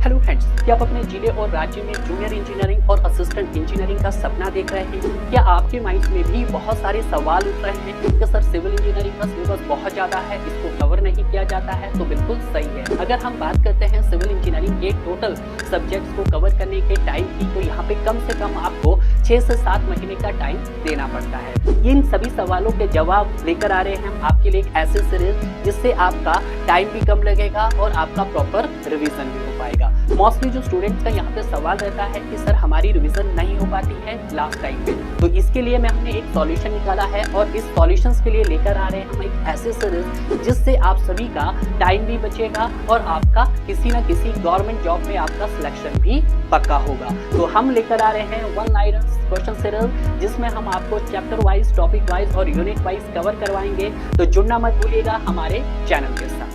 Hello friends, क्या आप अपने जिले और राज्य में जूनियर इंजीनियरिंग और असिस्टेंट इंजीनियरिंग का सपना देख रहे हैं? क्या आपके माइंड में भी बहुत सारे सवाल उठ रहे हैं कि सर सिविल इंजीनियरिंग का सिलेबस बहुत ज़्यादा है, इसको कवर नहीं किया जाता है? तो बिल्कुल सही है। अगर हम बात करते हैं सिविल इंजीनियरिंग के टोटल सब्जेक्ट्स को कवर करने के टाइम की, तो यहाँ पे कम से कम आपको 6 से 7 महीने का टाइम देना पड़ता है। इन सभी सवालों के जवाब लेकर आ रहे हैं हम आपके लिए एक ऐसे सीरीज जिससे आपका टाइम भी कम लगेगा और आपका प्रॉपर रिवीजन भी हो पाएगा। मोस्टली जो स्टूडेंट्स का यहाँ पे सवाल रहता है कि सर हमारी रिवीजन नहीं हो पाती है लास्ट टाइम पे, तो इसके लिए हमने एक सॉल्यूशन निकाला है और इस सॉल्यूशंस के लिए लेकर आ रहे हैं हम एक ऐसे सीरीज जिससे आप सभी का टाइम भी बचेगा और आपका किसी ना किसी गवर्नमेंट जॉब में आपका सिलेक्शन भी पक्का होगा। तो हम लेकर आ रहे हैं वन लाइनर क्वेश्चन सीरीज जिसमें हम आपको चैप्टर वाइज, टॉपिक वाइज और यूनिट वाइज कवर करवाएंगे। तो जुड़ना मत भूलिएगा हमारे चैनल के साथ।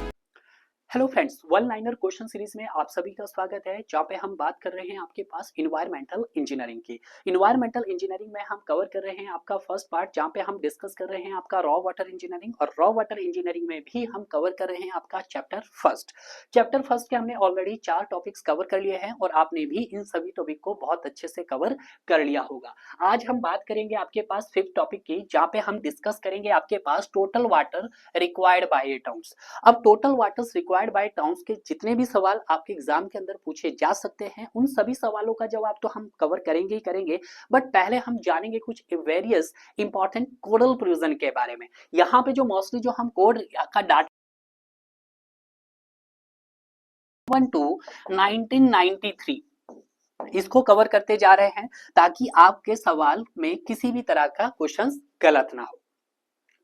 Hello friends, one liner question series में आप सभी का स्वागत है, जहाँ पे हम बात कर रहे हैं आपके पास इन्वायरमेंटल इंजीनियरिंग की। इन्वायरमेंटल इंजीनियरिंग में हम कवर कर रहे हैं आपका फर्स्ट पार्ट, जहाँ पे हम डिस्कस कर रहे हैं आपका रॉ वाटर इंजीनियरिंग, और रॉ वाटर इंजीनियरिंग में भी हम कवर कर रहे हैं आपका चैप्टर फर्स्ट। चैप्टर फर्स्ट के हमने ऑलरेडी 4 टॉपिक्स कवर कर लिए हैं और आपने भी इन सभी टॉपिक को बहुत अच्छे से कवर कर लिया होगा। आज हम बात करेंगे आपके पास 5th टॉपिक की, जहाँ पे हम डिस्कस करेंगे आपके पास total water required by a towns. अब total waters required by towns के जितने भी सवाल आपके एग्जाम के अंदर पूछे जा सकते हैं, उन सभी सवालों का जवाब तो हम कवर करेंगे ही करेंगे, बट पहले हम जानेंगे कुछ वेरियस इंपॉर्टेंट कोडल प्रोविजन के बारे में। यहाँ पे जो मोस्टली जो हम कोड का डाटा 1993 इसको कवर करते जा रहे हैं, ताकि आपके सवाल में किसी भी तरह का क्वेश्चन गलत ना हो।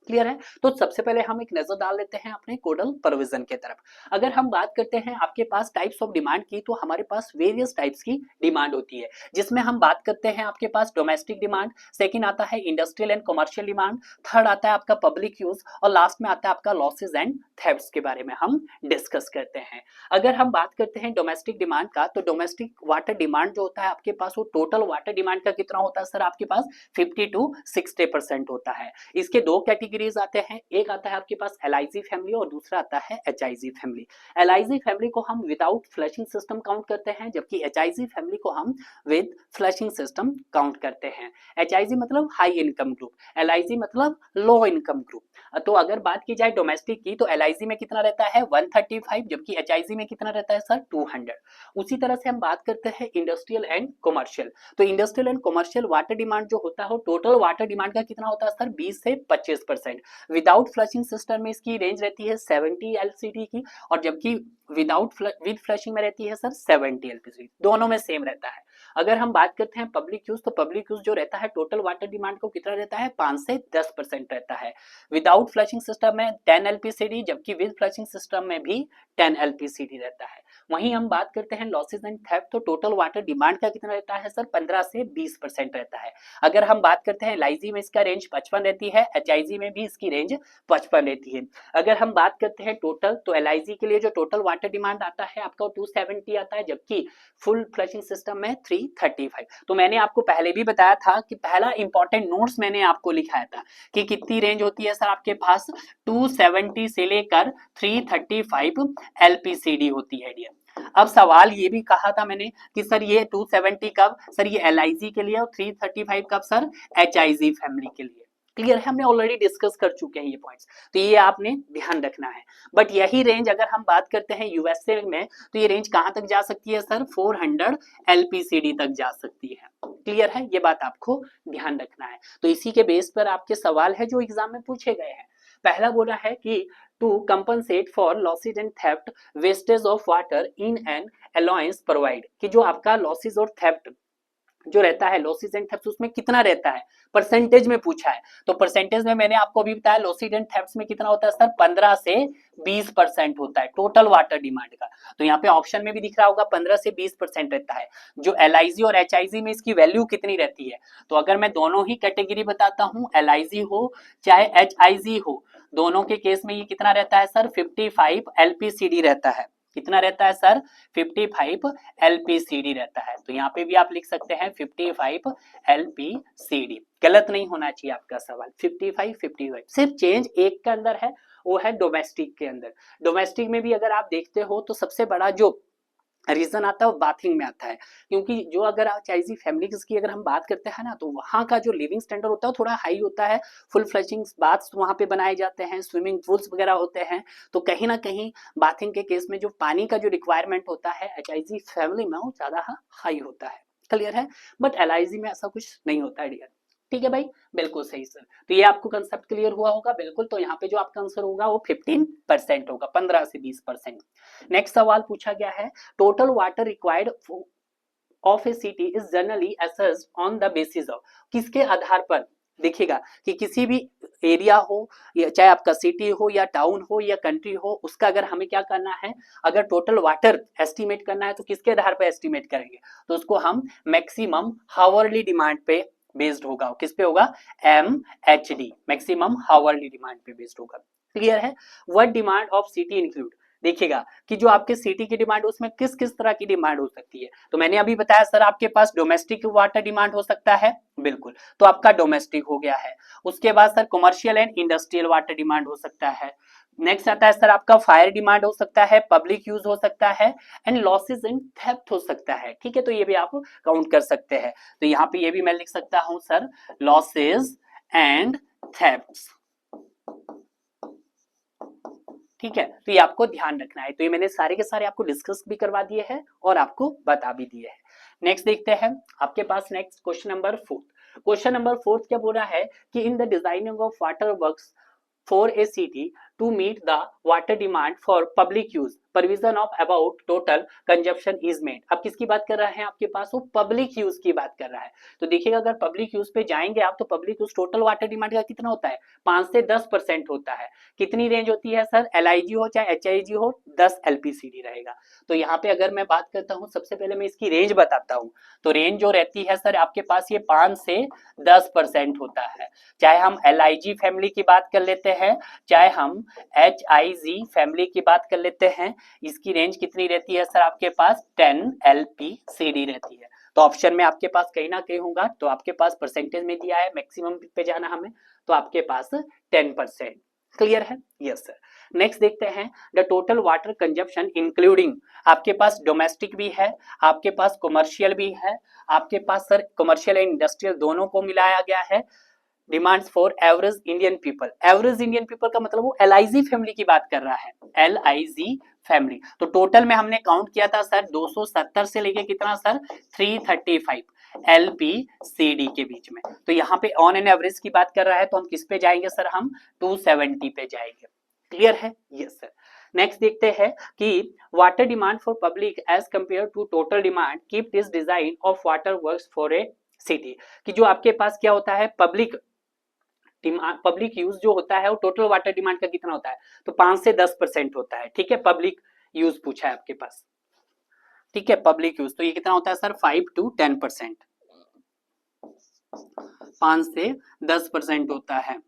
क्लियर है? तो सबसे पहले हम एक नजर डाल लेते हैं अपने कोडल प्रोविजन के तरफ। अगर हम बात करते हैं आपके पास टाइप्स ऑफ डिमांड की, तो हमारे पास वेरियस टाइप्स की डिमांड होती है, जिसमें हम बात करते हैं आपके पास डोमेस्टिक डिमांड, सेकंड आता है industrial and commercial demand, third आता है आपका पब्लिक यूज, और लास्ट में आता है आपका लॉसेज एंड थेफ्ट्स के बारे में हम डिस्कस करते हैं। अगर हम बात करते हैं डोमेस्टिक डिमांड का, तो डोमेस्टिक वाटर डिमांड जो होता है आपके पास, वो टोटल वाटर डिमांड का कितना होता है सर? आपके पास 50 to 60% होता है। इसके दो कैटेगरीज आते हैं, एक आता है आपके पास LIG फैमिली और दूसरा आता है HIG फैमिली। LIG फैमिली को हम विदाउट फ्लशिंग सिस्टम काउंट करते हैं, जबकि HIG फैमिली को हम विद फ्लशिंग सिस्टम काउंट करते हैं। HIG मतलब हाई इनकम ग्रुप, LIG मतलब लो इनकम ग्रुप। तो अगर बात की जाए डोमेस्टिक की, तो LIG में कितना रहता है? 135, जबकि HIG में कितना रहता है सर? 200। उसी तरह से हम बात करते हैं इंडस्ट्रियल एंड कमर्शियल। तो industrial and commercial water demand जो होता है, टोटल वाटर डिमांड का कितना होता है सर? 20 से 25%। विदाउट फ्लशिंग सिस्टम में इसकी रेंज रहती है 70 LCD की, और जबकि विद फ्लशिंग में रहती है सर 70 LPC। दोनों में सेम रहता है। अगर हम बात करते हैं पब्लिक यूज, तो पब्लिक यूज जो रहता है टोटल वाटर डिमांड को कितना रहता है? 5 से 10% रहता है। विदाउट फ्लशिंग सिस्टम में 10 LPCD, जबकि विद फ्लशिंग सिस्टम में भी 10 LPCD रहता है। वहीं हम बात करते हैं लॉसेज एंड थेफ्ट, तो टोटल वाटर डिमांड का कितना रहता है सर? 15 से 20% रहता है। अगर हम बात करते हैं LIG में इसका रेंज 55 रहती है, HIG में भी इसकी रेंज 55 रहती है। अगर हम बात करते हैं टोटल, तो LIG के लिए जो टोटल वाटर डिमांड आता है आपका 270 आता है, जबकि फुल फ्लशिंग सिस्टम में 335। तो मैंने आपको पहले भी बताया था कि पहला इंपॉर्टेंट नोट्स मैंने आपको लिखाया था कि कितनी रेंज होती है सर आपके पास? 270 से लेकर 335 LPCD होती है डियर। अब सवाल ये भी कहा था मैंने कि सर ये 270 कब सर? ये LIG के लिए, और 335 कब सर? HIG फैमिली के लिए। क्लियर है? हमने ऑलरेडी डिस्कस कर चुके हैं ये पॉइंट्स, तो ये आपने ध्यान रखना है। बट यही रेंज अगर हम बात करते हैं USA में, तो ये रेंज कहां तक जा सकती है सर? 400 LPCD तक जा सकती है। क्लियर है? ये बात आपको ध्यान रखना है। तो इसी के बेस पर आपके सवाल है जो एग्जाम में पूछे गए हैं। पहला बोला है कि to compensate for losses and theft wastage of water in an allowance provide, कि जो आपका लॉसेज और थेफ्ट जो रहता है, लॉसेज एंड थेफ्ट, उसमें कितना रहता है? परसेंटेज में पूछा है। तो परसेंटेज में मैंने आपको अभी बताया लॉसेज एंड थेफ्ट में कितना होता है सर? 15 से 20% होता है टोटल वाटर डिमांड का। तो यहाँ पे ऑप्शन में भी दिख रहा होगा 15 से 20% रहता है। जो LIG और HIG में इसकी वैल्यू कितनी रहती है? तो अगर मैं दोनों ही कैटेगरी बताता हूँ, LIG हो चाहे HIG हो, दोनों के केस में ये कितना रहता है सर? 55 LPCD रहता है। कितना रहता है सर? 55 LPCD रहता है। तो यहाँ पे भी आप लिख सकते हैं 55 LPCD। गलत नहीं होना चाहिए आपका सवाल। 55 सिर्फ चेंज एक के अंदर है, वो है डोमेस्टिक के अंदर। डोमेस्टिक में भी अगर आप देखते हो, तो सबसे बड़ा जो रीजन आता है वो बाथिंग में आता है, क्योंकि जो अगर चाइजी फैमिलीज की अगर हम बात करते हैं ना, तो वहाँ का जो लिविंग स्टैंडर्ड होता है वो थोड़ा हाई होता है, फुल फ्लशिंग बाथ्स वहाँ पे बनाए जाते हैं, स्विमिंग पूल्स वगैरह होते हैं, तो कहीं ना कहीं बाथिंग के केस में जो पानी का जो रिक्वायरमेंट होता है एचआईजी फैमिली में वो ज्यादा हाई होता है। क्लियर है? बट एलआईजी में ऐसा कुछ नहीं होता है डियर। ठीक है भाई, बिल्कुल सही सर। तो ये आपको कंसेप्ट क्लियर हुआ होगा बिल्कुल। तो यहाँ पे जो आपका आंसर होगा वो 15% होगा, 15 से 20%। नेक्स्ट सवाल पूछा गया है, total water required of A city is generally assessed on the basis of, किसके आधार पर? देखिएगा कि किसी भी एरिया हो, या चाहे आपका सिटी हो या टाउन हो या कंट्री हो, उसका अगर हमें क्या करना है, अगर टोटल वाटर एस्टिमेट करना है तो किसके आधार पर एस्टिमेट करेंगे? तो उसको हम मैक्सिमम हावरली डिमांड पे बेस्ड होगा। किस पे होगा? MHD, मैक्सिमम हावरली डिमांड पे बेस्ड होगा। क्लियर है? What demand of city include, देखिएगा कि जो आपके सिटी की डिमांड उसमें किस किस तरह की डिमांड हो सकती है। तो मैंने अभी बताया सर आपके पास डोमेस्टिक वाटर डिमांड हो सकता है, बिल्कुल, तो आपका डोमेस्टिक हो गया है। उसके बाद sir commercial and industrial water demand हो सकता है। नेक्स्ट आता है सर आपका फायर डिमांड हो सकता है, पब्लिक यूज हो सकता है, एंड लॉसेज एंड थेफ्ट हो सकता है। ठीक है, तो ये भी आप काउंट कर सकते हैं। तो यहाँ पे ये भी मैं लिख सकता हूं सर, लॉसेज एंड थेफ्ट। ठीक है, तो ये आपको ध्यान रखना है। तो ये मैंने सारे के सारे आपको डिस्कस भी करवा दिए हैं और आपको बता भी दिए हैं। नेक्स्ट देखते हैं आपके पास next question number 4। Question number 4 क्या बोल रहा है कि in the designing of water works for a city to meet the water demand for public use, provision of about total consumption is made। अब किसकी बात कर रहा है आपके पास? वो पब्लिक यूज की बात कर रहा है। तो देखिएगा अगर पब्लिक यूज पे जाएंगे आप, तो public use total water demand का कितना होता है? 5 से 10% होता है। कितनी रेंज होती है सर? एलआईजी हो चाहे एचआईजी हो, 10 एलपीसीडी रहेगा। तो यहाँ पे अगर मैं बात करता हूँ, सबसे पहले मैं इसकी रेंज बताता हूँ। तो रेंज जो रहती है सर आपके पास ये 5 से 10% होता है। चाहे हम एलआईजी फैमिली की बात कर लेते हैं, चाहे हम HIG फैमिली की बात कर लेते हैं, इसकी रेंज कितनी रहती है सर आपके पास? 10 LPCD रहती है। तो ऑप्शन में आपके पास कहीं ना कहीं होगा, तो आपके पास परसेंटेज में दिया है, मैक्सिमम पे जाना हमें, तो आपके पास 10%। क्लियर है? Yes sir. नेक्स्ट देखते हैं, the total water consumption including, आपके पास डोमेस्टिक भी है, आपके पास कमर्शियल भी है, आपके पास सर कमर्शियल एंड इंडस्ट्रियल दोनों को मिलाया गया है। Demands for average Indian people, average Indian people का मतलब वो एलआईजी फैमिली की बात कर रहा है, एलआईजी फैमिली। तो टोटल में हमने काउंट किया था सर 270 से लेके कितना सर? 335 LPCD के बीच में। तो यहाँ पे ऑन एन एवरेज की बात कर रहा है, तो हम किस पे जाएंगे सर? हम 270 पे जाएंगे। क्लियर है? Yes sir. नेक्स्ट देखते हैं कि water demand for public as compare to total demand, keep this design of water works for a city. कि जो आपके पास क्या होता है, पब्लिक यूज जो होता है वो टोटल वाटर डिमांड का कितना होता है? तो 5 से 10% होता है। ठीक है, पब्लिक यूज पूछा है आपके पास। ठीक है, पब्लिक यूज, तो ये कितना होता है सर? 5 to 10%, 5 से 10% होता है।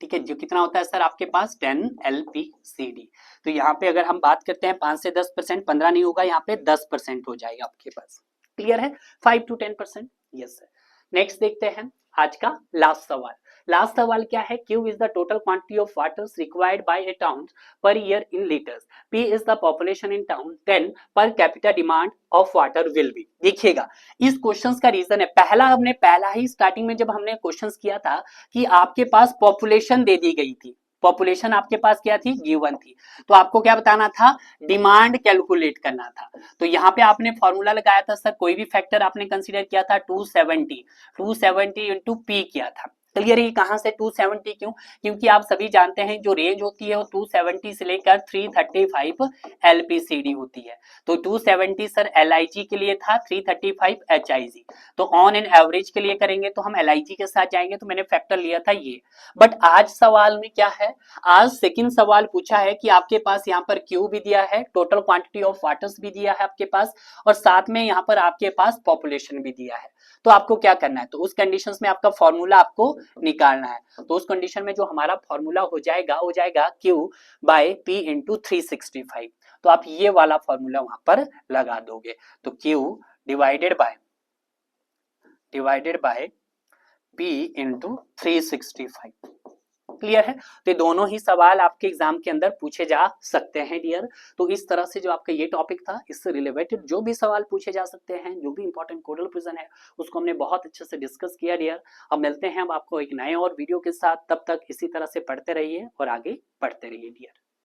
ठीक है, जो कितना होता है सर आपके पास? 10 LPCD। तो यहाँ पे अगर हम बात करते हैं 5 से 10%, 15 नहीं होगा, यहाँ पे 10% हो जाएगा आपके पास। क्लियर है? 5 to 10%। Yes sir. नेक्स्ट देखते हैं आज का लास्ट सवाल। लास्ट सवाल क्या है? Q is the total quantity of water required by a town per year in liters, P is the population in town, then per capita demand of water will be। देखिएगा इस questions का reason है, पहला ही starting में जब हमने questions किया था कि आपके पास पॉपुलेशन दे दी गई थी, पॉपुलेशन आपके पास क्या थी? गिवन थी। तो आपको क्या बताना था? डिमांड कैलकुलेट करना था। तो यहाँ पे आपने फॉर्मूला लगाया था सर, कोई भी फैक्टर आपने कंसीडर किया था 270 इंटू पी किया था। क्लियर है? कहां से 270? क्यों? क्योंकि आप सभी जानते हैं जो रेंज होती है वो 270 से लेकर 335 LPCD होती है। तो 270 सर LIG के लिए था, 335 HIG। तो ऑन एन एवरेज के लिए करेंगे तो हम LIG के साथ जाएंगे, तो मैंने फैक्टर लिया था ये। बट आज सवाल में क्या है? आज सेकंड सवाल पूछा है कि आपके पास यहाँ पर क्यू भी दिया है, टोटल क्वांटिटी ऑफ वाटर्स भी दिया है आपके पास, और साथ में यहाँ पर आपके पास पॉपुलेशन भी दिया है। तो आपको क्या करना है? तो उस कंडीशंस में आपका फॉर्मूला आपको निकालना है। तो उस कंडीशन में जो हमारा फॉर्मूला हो जाएगा Q बाय P इंटू 365। तो आप ये वाला फॉर्मूला वहां पर लगा दोगे। तो Q divided by P into 365। Clear है? तो ये दोनों ही सवाल आपके एग्जाम के अंदर पूछे जा सकते हैं डियर। तो इस तरह से जो आपका ये टॉपिक था, इससे रिलेटेड जो भी सवाल पूछे जा सकते हैं, जो भी इंपॉर्टेंट कोडल प्रिजन है, उसको हमने बहुत अच्छे से डिस्कस किया डियर। अब मिलते हैं अब आपको एक नए और वीडियो के साथ, तब तक इसी तरह से पढ़ते रहिए और आगे बढ़ते रहिए डियर।